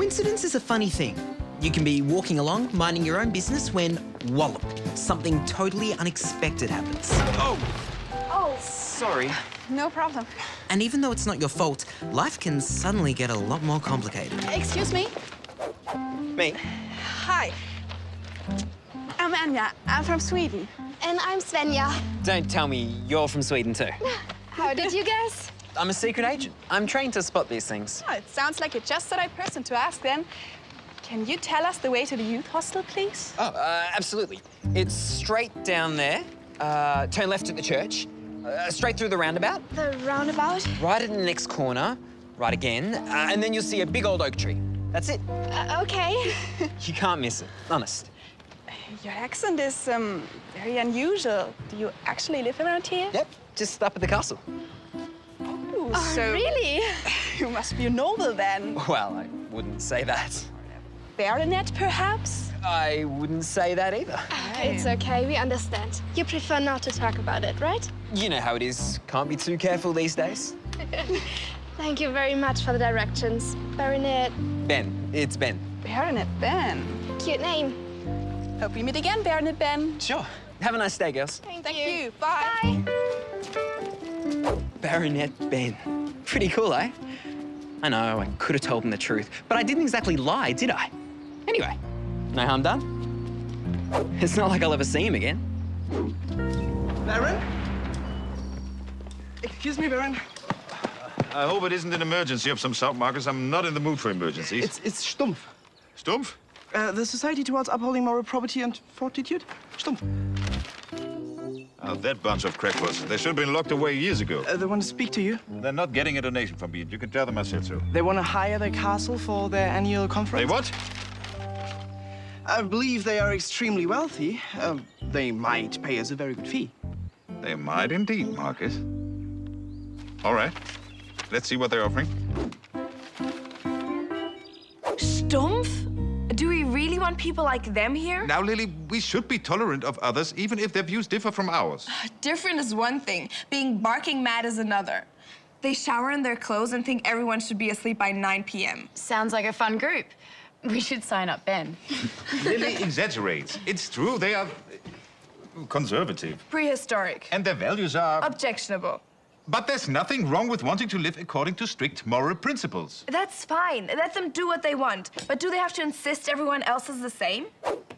Coincidence is a funny thing. You can be walking along, minding your own business, when, wallop, something totally unexpected happens. Oh! Oh, Sorry. no problem. And even though it's not your fault, life can suddenly get a lot more complicated. Excuse me. Me? Hi. I'm Anja. I'm from Sweden. And I'm Svenja. Don't tell me you're from Sweden too. How did you guess? I'm a secret agent. I'm trained to spot these things. Oh, it sounds like you're just the right person to ask then. Can you tell us the way to the youth hostel, please? Oh, absolutely. It's straight down there. Turn left at the church. Straight through the roundabout. The roundabout? Right at the next corner. Right again. And then you'll see a big old oak tree. That's it. Okay. You can't miss it. Honest. Your accent is very unusual. Do you actually live around here? Yep. Just up at the castle. Oh, Oh, so really? you must be a noble then. Well, I wouldn't say that. Baronet, perhaps? I wouldn't say that either. It's okay, we understand. You prefer not to talk about it, right? You know how it is. Can't be too careful these days. Thank you very much for the directions. Baronet. Ben. It's Ben. Baronet Ben. Cute name. Hope we meet again, Baronet Ben. Sure. Have a nice day, girls. Thank you. Bye. Baronet Ben. Pretty cool, eh? I know, I could have told him the truth, but I didn't exactly lie, did I? Anyway, no harm done. It's not like I'll ever see him again. Baron? Excuse me, Baron. I hope it isn't an emergency of some sort, Marcus. I'm not in the mood for emergencies. It's Stumpf. Stumpf? The Society Towards Upholding Moral Probity and Fortitude. Stumpf. Oh, that bunch of crackpots. They should have been locked away years ago. They want to speak to you. They're not getting a donation from me. You can tell them I said so. They want to hire their castle for their annual conference. They what? I believe they are extremely wealthy. They might pay us a very good fee. They might indeed, Marcus. All right. Let's see what they're offering. Stumpf? Do we really want people like them here? Now, Lili, we should be tolerant of others, even if their views differ from ours. Different is one thing. Being barking mad is another. They shower in their clothes and think everyone should be asleep by 9 p.m. Sounds like a fun group. We should sign up Ben. Lili exaggerates. It's true, they are conservative. Prehistoric. And their values are... Objectionable. But there's nothing wrong with wanting to live according to strict moral principles. That's fine. Let them do what they want. But do they have to insist everyone else is the same?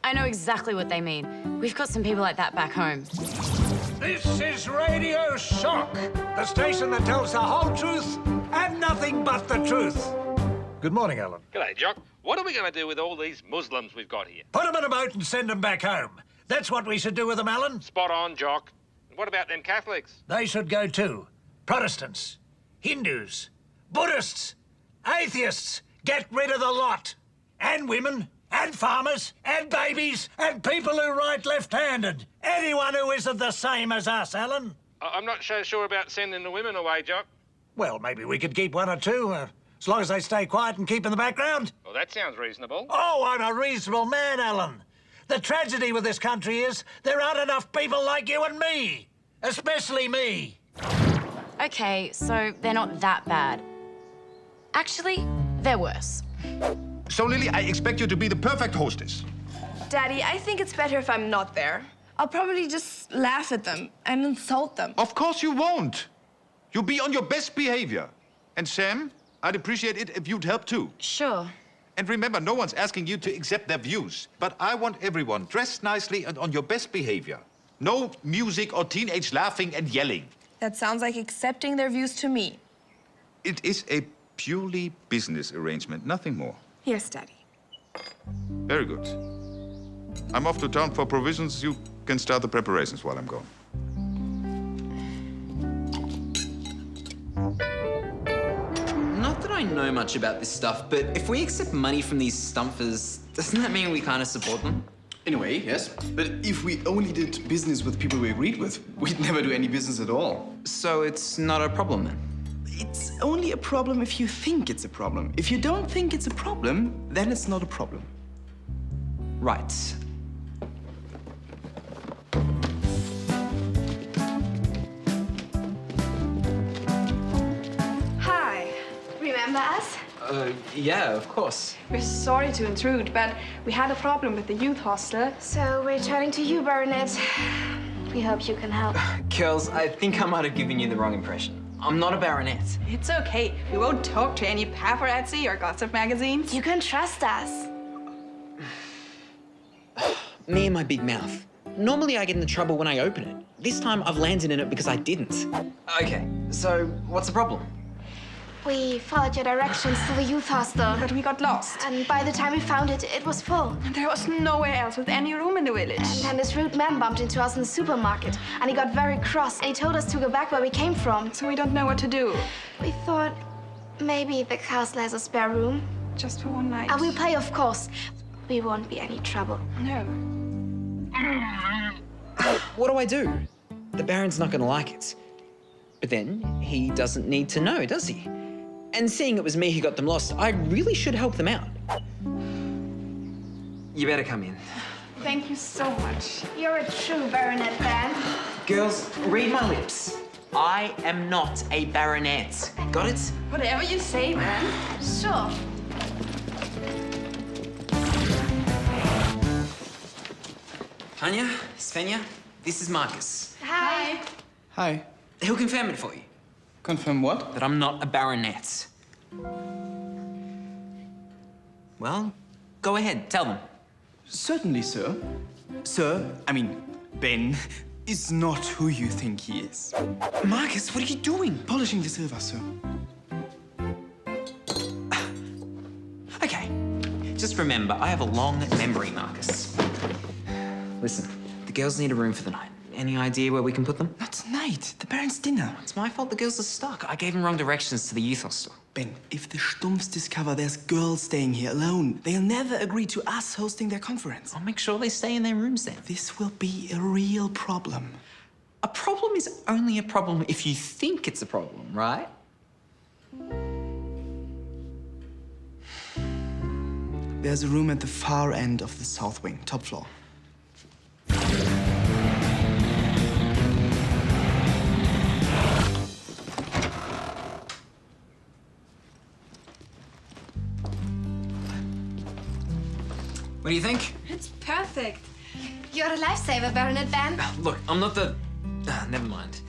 I know exactly what they mean. We've got some people like that back home. This is Radio Shock, the station that tells the whole truth and nothing but the truth. Good morning, Alan. G'day, Jock. What are we going to do with all these Muslims we've got here? Put them in a boat and send them back home. That's what we should do with them, Alan. Spot on, Jock. What about them Catholics? They should go too. Protestants, Hindus, Buddhists, atheists. Get rid of the lot. And women, and farmers, and babies, and people who write left-handed. Anyone who isn't the same as us, Alan. I'm not so sure about sending the women away, Jock. Well, maybe we could keep one or two, as long as they stay quiet and keep in the background. Well, that sounds reasonable. Oh, I'm a reasonable man, Alan. The tragedy with this country is there aren't enough people like you and me. Especially me. Okay, so they're not that bad. Actually, they're worse. So, Lili, I expect you to be the perfect hostess. Daddy, I think it's better if I'm not there. I'll probably just laugh at them and insult them. Of course you won't. You'll be on your best behavior. And Sam, I'd appreciate it if you'd help too. Sure. And remember, no one's asking you to accept their views. But I want everyone dressed nicely and on your best behavior. No music or teenage laughing and yelling. That sounds like accepting their views to me. It is a purely business arrangement, nothing more. Yes, Daddy. Very good. I'm off to town for provisions. You can start the preparations while I'm gone. Not that I know much about this stuff, but if we accept money from these stumpers, doesn't that mean we kind of support them? In a way, yes. But if we only did business with people we agreed with, we'd never do any business at all. So it's not a problem then? It's only a problem if you think it's a problem. If you don't think it's a problem, then it's not a problem. Right. Hi. Remember us? Yeah, of course. We're sorry to intrude, but we had a problem with the youth hostel. So we're turning to you, Baronet. We hope you can help. Girls, I think I might have given you the wrong impression. I'm not a baronet. It's okay. We won't talk to any paparazzi or gossip magazines. You can trust us. Me and my big mouth. Normally I get into trouble when I open it. This time I've landed in it because I didn't. Okay, so what's the problem? We followed your directions to the youth hostel. But we got lost. And by the time we found it, it was full. And there was nowhere else with any room in the village. And then this rude man bumped into us in the supermarket. And he got very cross. And he told us to go back where we came from. So we don't know what to do. We thought maybe the castle has a spare room. Just for one night. And we'll play, of course. We won't be any trouble. No. What do I do? The Baron's not gonna like it. But then he doesn't need to know, does he? And seeing it was me who got them lost, I really should help them out. You better come in. Thank you so much. You're a true baronet, Ben. Girls, read my lips. I am not a baronet. Got it? Whatever you say, man. Sure. Tanya, Svenja, this is Marcus. Hi. Hi. He'll confirm it for you. Confirm what? That I'm not a baronet. Well, go ahead, tell them. Certainly, sir. Sir, I mean, Ben is not who you think he is. Marcus, what are you doing? Polishing the silver, sir. Okay, just remember, I have a long memory, Marcus. Listen, the girls need a room for the night. Any idea where we can put them? Not tonight. The Baron's dinner. It's my fault the girls are stuck. I gave them wrong directions to the youth hostel. Ben, if the Stumpfs discover there's girls staying here alone, they'll never agree to us hosting their conference. I'll make sure they stay in their rooms then. This will be a real problem. A problem is only a problem if you think it's a problem, right? There's a room at the far end of the south wing, top floor. What do you think? It's perfect. You're a lifesaver, Baronet Ben. Look, I'm not the... never mind.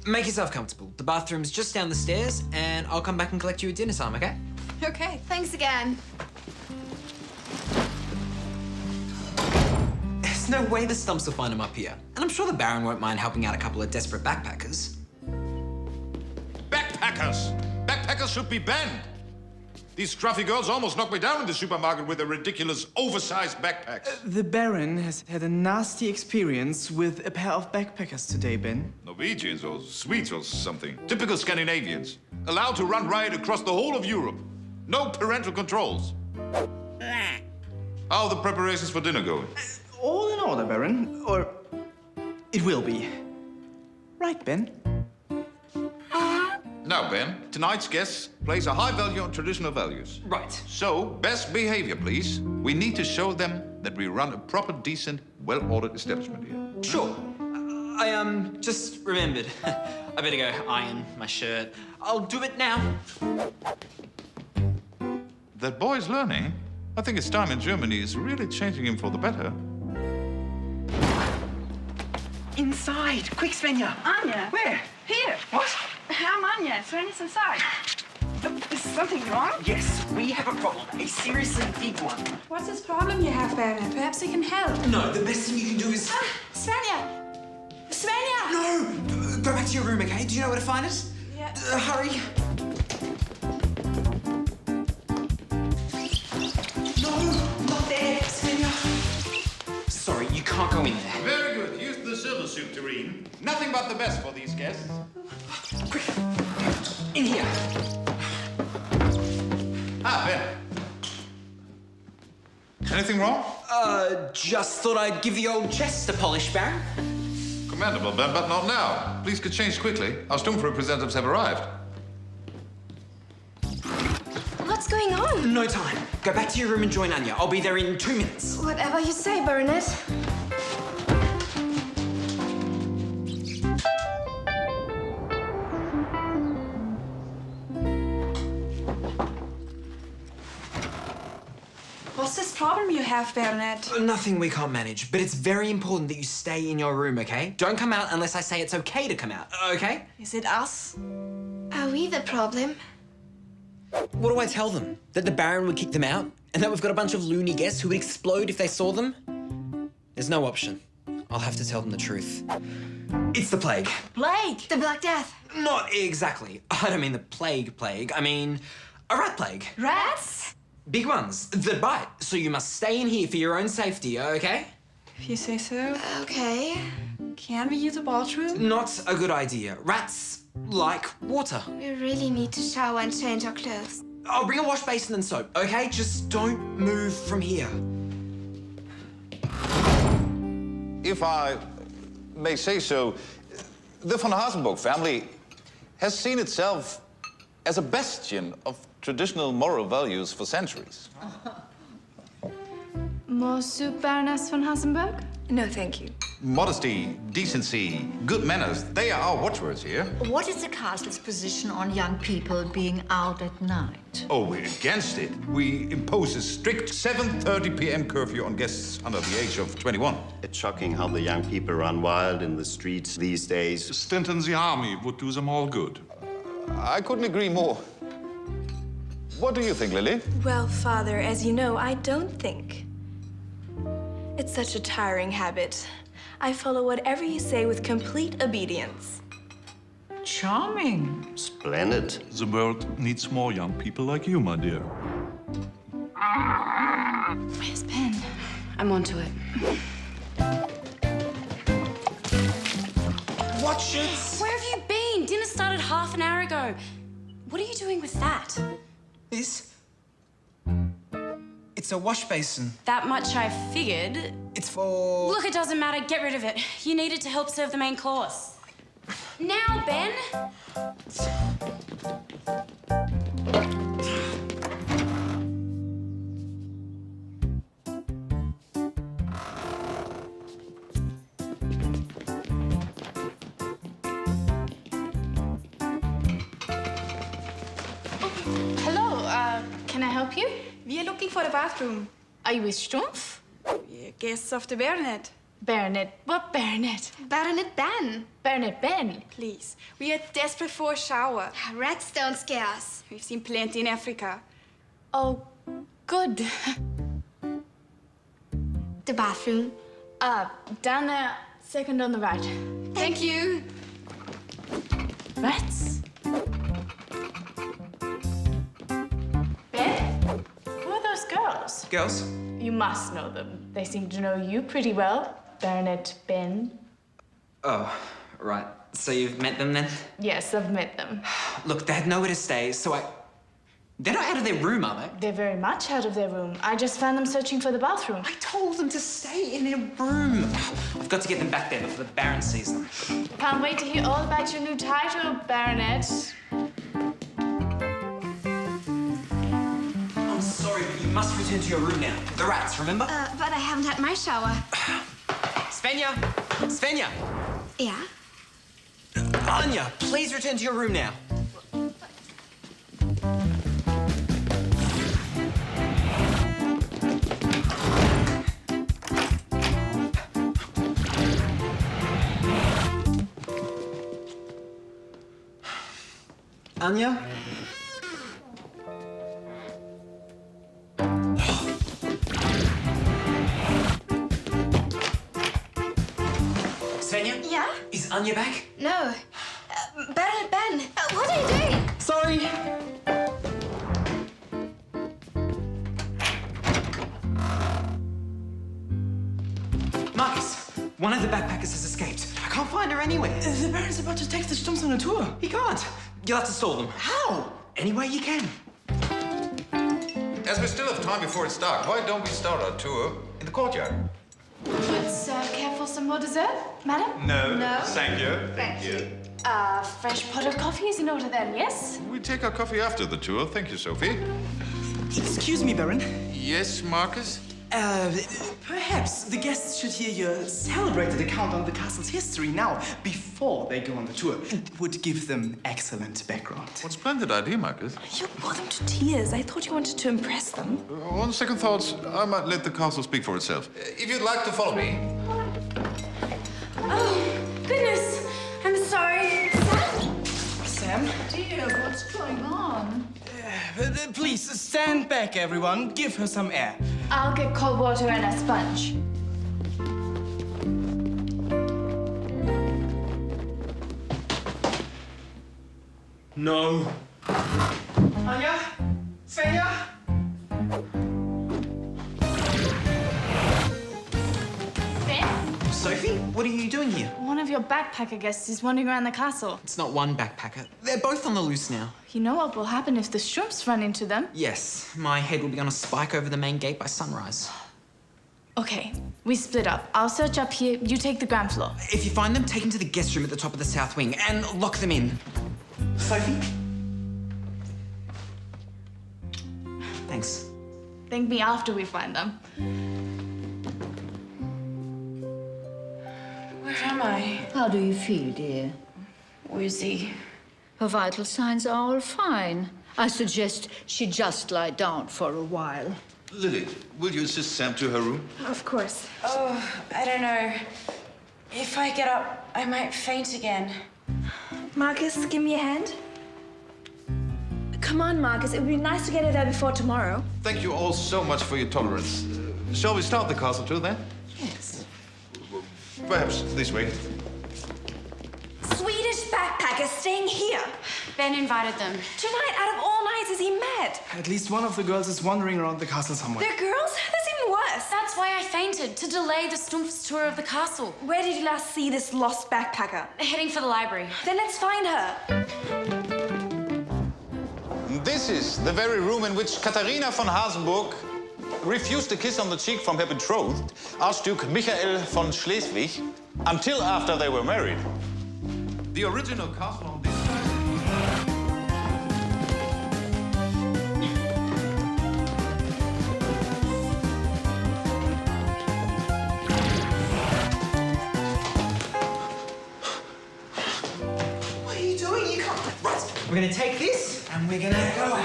Make yourself comfortable. The bathroom's just down the stairs, and I'll come back and collect you at dinner time, okay? Okay. Thanks again. There's no way the Stumps will find him up here. And I'm sure the Baron won't mind helping out a couple of desperate backpackers. Backpackers! Backpackers should be banned! These scruffy girls almost knocked me down in the supermarket with their ridiculous, oversized backpacks. The Baron has had a nasty experience with a pair of backpackers today, Ben. Norwegians or Swedes or something. Typical Scandinavians. Allowed to run riot across the whole of Europe. No parental controls. How are the preparations for dinner going? All in order, Baron. Or it will be. Right, Ben? Now, Ben, tonight's guest place a high value on traditional values. Right. So, best behavior, please. We need to show them that we run a proper, decent, well-ordered establishment here. Sure. I just remembered. I better go iron my shirt. I'll do it now. That boy's learning. I think his time in Germany is really changing him for the better. Inside! Quick, Svenja! Anya. Where? Here. What? I'm Anya. Svenja's inside. Is something wrong? Yes, we have a problem. A seriously big one. What's this problem you have, Baronet? Perhaps I can help. No, the best thing you can do is... Svenja! Svenja! No! Go back to your room, okay? Do you know where to find it? Yeah. Hurry. No, not there, Svenja. Sorry, you can't go in there. Very good. Use the silver soup tureen. Nothing but the best for these guests. Quick, in here. Ah, Ben. Anything wrong? Just thought I'd give the old chest a polish, Baron. Commendable, Ben, but not now. Please get changed quickly. Our Stumpf representatives have arrived. What's going on? No time. Go back to your room and join Anya. I'll be there in 2 minutes. Whatever you say, Baronet. What's this problem you have, Bernard? Nothing we can't manage, but it's very important that you stay in your room, okay? Don't come out unless I say it's okay to come out, okay? Is it us? Are we the problem? What do I tell them? That the Baron would kick them out? And that we've got a bunch of loony guests who would explode if they saw them? There's no option. I'll have to tell them the truth. It's the plague. Plague! The Black Death. Not exactly. I don't mean the plague. I mean a rat plague. Rats? Big ones that bite. So you must stay in here for your own safety, okay? If you say so. Okay. Can we use the bathroom? Not a good idea. Rats like water. We really need to shower and change our clothes. I'll bring a wash basin and soap, okay? Just don't move from here. If I may say so, the von Hasenburg family has seen itself as a bastion of traditional moral values for centuries. More soup, Baroness von Hasenburg? No, thank you. Modesty, decency, good manners, they are our watchwords here. What is the castle's position on young people being out at night? Oh, we're against it. We impose a strict 7:30 p.m. curfew on guests under the age of 21. It's shocking how the young people run wild in the streets these days. A stint in the army would do them all good. I couldn't agree more. What do you think, Lili? Well, Father, as you know, I don't think. It's such a tiring habit. I follow whatever you say with complete obedience. Charming. Splendid. The world needs more young people like you, my dear. Where's Ben? I'm onto it. Watch it! Where have you been? Dinner started half an hour ago. What are you doing with that? This? It's a wash basin. That much I figured. It's for... Look, it doesn't matter. Get rid of it. You need it to help serve the main course. Now, Ben. Hello, Can I help you? we are looking for the bathroom. Are you with Stumpf? We are guests of the Baronet. Baronet. What Baronet? Baronet Ben. Baronet Ben. Please, we are desperate for a shower. Rats don't scare us. We've seen plenty in Africa. Oh, good. The bathroom. Down there, second on the right. Thank you. Rats? Ben? Who are those girls? Girls? You must know them. They seem to know you pretty well. Baronet Ben. Oh, right. So you've met them then? Yes, I've met them. Look, they had nowhere to stay, so I... They're not out of their room, are they? They're very much out of their room. I just found them searching for the bathroom. I told them to stay in their room. I've got to get them back there before the Baron sees them. Can't wait to hear all about your new title, Baronet. I'm sorry, but you must return to your room now. The rats, remember? But I haven't had my shower. Svenja! Svenja! Yeah? Anya, please return to your room now. Anya? Svenja? Yeah? Is Anya back? No. Baronet Ben, what are you doing? Sorry. Marcus, one of the backpackers has escaped. I can't find her anywhere. The Baron's about to take the Stumps on a tour. He can't. You'll have to stall them. How? Any way you can. As we still have time before it's dark, why don't we start our tour in the courtyard? Would Sir care for some more dessert, madam? No. Thank you. Thank you. Fresh pot of coffee is in order then, yes? We take our coffee after the tour. Thank you, Sophie. Excuse me, Baron. Yes, Marcus? Perhaps the guests should hear your celebrated account on the castle's history now, before they go on the tour. It would give them excellent background. What a splendid idea, Marcus. You bore them to tears. I thought you wanted to impress them. On second thoughts, I might let the castle speak for itself. If you'd like to follow me. Oh, goodness. I'm sorry. Sam? Dear, what's going on? Please, stand back, everyone. Give her some air. I'll get cold water and a sponge. No. Anya? Svenja? Ben? Sophie, what are you doing here? One of your backpacker guests is wandering around the castle. It's not one backpacker. They're both on the loose now. You know what will happen if the Sturms run into them? Yes, my head will be on a spike over the main gate by sunrise. Okay, we split up. I'll search up here, you take the ground floor. If you find them, take them to the guest room at the top of the south wing and lock them in. Sophie? Thanks. Thank me after we find them. Where am I? How do you feel, dear? Woozy. Her vital signs are all fine. I suggest she just lie down for a while. Lili, will you assist Sam to her room? Of course. Oh, I don't know. If I get up, I might faint again. Marcus, give me a hand. Come on, Marcus. It would be nice to get her there before tomorrow. Thank you all so much for your tolerance. Shall we start the castle tour then? Yes. Perhaps this way. Swedish backpackers staying here. Ben invited them. Tonight, out of all nights, is he mad? At least one of the girls is wandering around the castle somewhere. They're girls? That's even worse. That's why I fainted, to delay the Stumpf's tour of the castle. Where did you last see this lost backpacker? Heading for the library. Then let's find her. This is the very room in which Katharina von Hasenburg refused a kiss on the cheek from her betrothed, Archduke Michael von Schleswig, until after they were married. The original castle on this side. What are you doing? You can't. Right, we're gonna take this and we're gonna go out.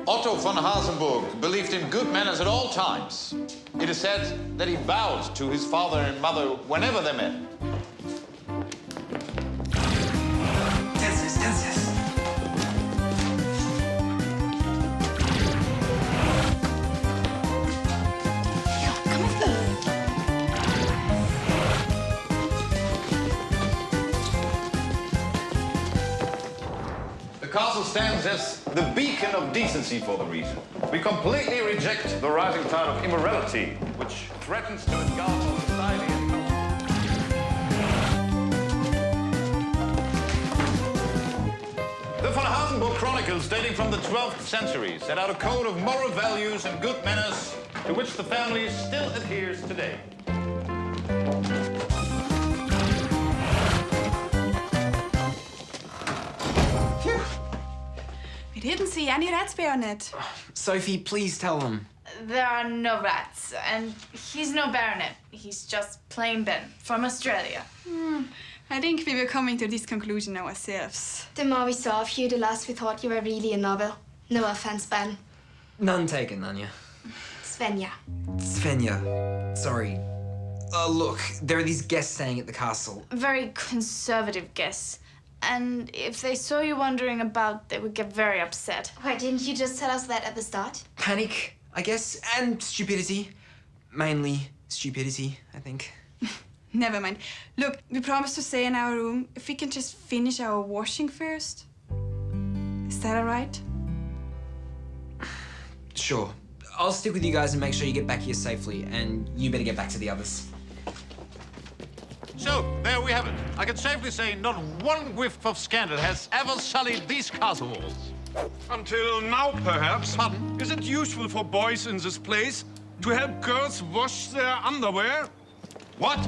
Otto von Hasenburg believed in good manners at all times. It is said that he bowed to his father and mother whenever they met. Dancers, dancers. Come with them. The castle stands as the beacon of decency for the region. We completely reject the rising tide of immorality, which threatens to engulf our society and culture. The von Hasenburg Chronicles, dating from the 12th century, set out a code of moral values and good manners to which the family still adheres today. We didn't see any rats, Baronet. Sophie, please tell them. There are no rats, and he's no baronet. He's just plain Ben from Australia. I think we were coming to this conclusion ourselves. The more we saw of you, the less we thought you were really a novel. No offense, Ben. None taken, Anya. Svenja. Svenja. Sorry. Look, there are these guests staying at the castle. Very conservative guess. And if they saw you wandering about, they would get very upset. Why didn't you just tell us that at the start? Panic, I guess, and stupidity. Mainly stupidity, I think. Never mind. Look, we promised to stay in our room. If we can just finish our washing first. Is that all right? Sure. I'll stick with you guys and make sure you get back here safely, and you better get back to the others. So, there we have it. I can safely say not one whiff of scandal has ever sullied these castle walls. Until now, perhaps. Pardon? Is it useful for boys in this place to help girls wash their underwear? What?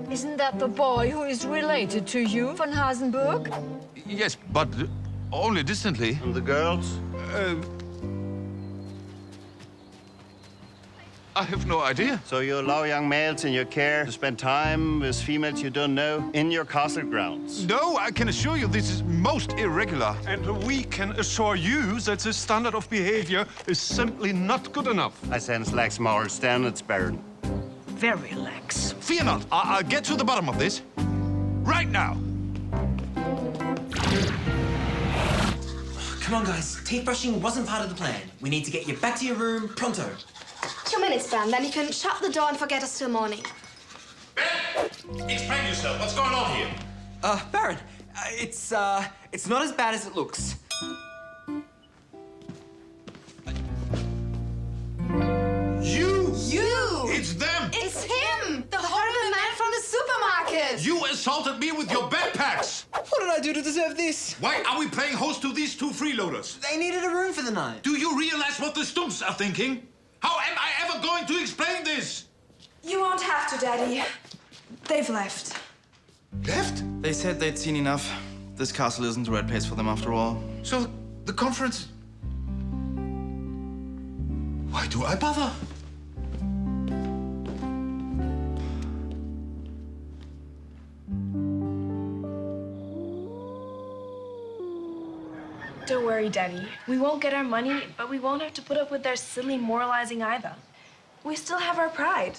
Isn't that the boy who is related to you, von Hasenburg? Yes, but only distantly. And the girls? I have no idea. So you allow young males in your care to spend time with females you don't know in your castle grounds? No, I can assure you this is most irregular. And we can assure you that this standard of behavior is simply not good enough. I sense lax moral standards, Baron. Very lax. Fear not, I'll get to the bottom of this. Right now. Come on, guys. Teeth brushing wasn't part of the plan. We need to get you back to your room pronto. 2 minutes, Ben. Then you can shut the door and forget us till morning. Ben! Explain yourself. What's going on here? Baron, it's not as bad as it looks. You! It's them! It's him! The horrible man from the supermarket! You assaulted me with your backpacks! What did I do to deserve this? Why are we playing host to these two freeloaders? They needed a room for the night. Do you realize what the stumps are thinking? How am I ever going to explain this? You won't have to, Daddy. They've left. Left? They said they'd seen enough. This castle isn't the right place for them after all. So, the conference... Why do I bother? Don't worry, Daddy. We won't get our money, but we won't have to put up with their silly moralizing either. We still have our pride.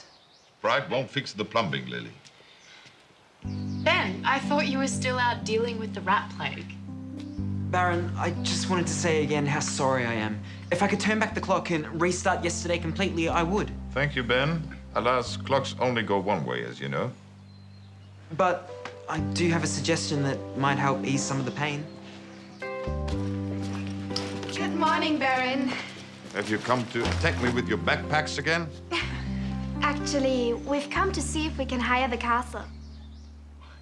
Pride won't fix the plumbing, Lili. Ben, I thought you were still out dealing with the rat plague. Baron, I just wanted to say again how sorry I am. If I could turn back the clock and restart yesterday completely, I would. Thank you, Ben. Alas, clocks only go one way, as you know. But I do have a suggestion that might help ease some of the pain. Good morning, Baron. Have you come to attack me with your backpacks again? Actually, we've come to see if we can hire the castle.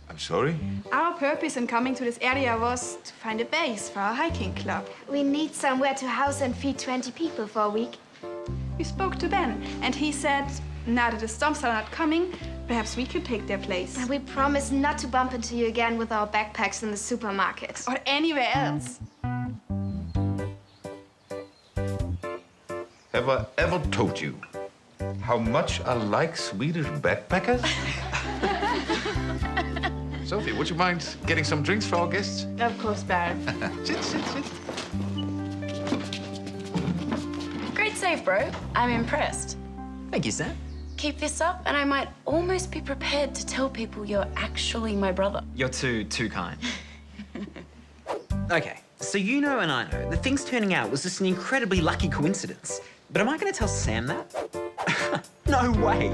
I'm sorry? Our purpose in coming to this area was to find a base for our hiking club. We need somewhere to house and feed 20 people for a week. We spoke to Ben, and he said, now that the stumps are not coming, perhaps we could take their place. And we promise not to bump into you again with our backpacks in the supermarket. Or anywhere else. Have I ever told you how much I like Swedish backpackers? Sophie, would you mind getting some drinks for our guests? Of course, Baron. Sit. Great save, bro. I'm impressed. Thank you, Sam. Keep this up, and I might almost be prepared to tell people you're actually my brother. You're too kind. Okay, so you know and I know that things turning out was just an incredibly lucky coincidence. But am I going to tell Sam that? No way.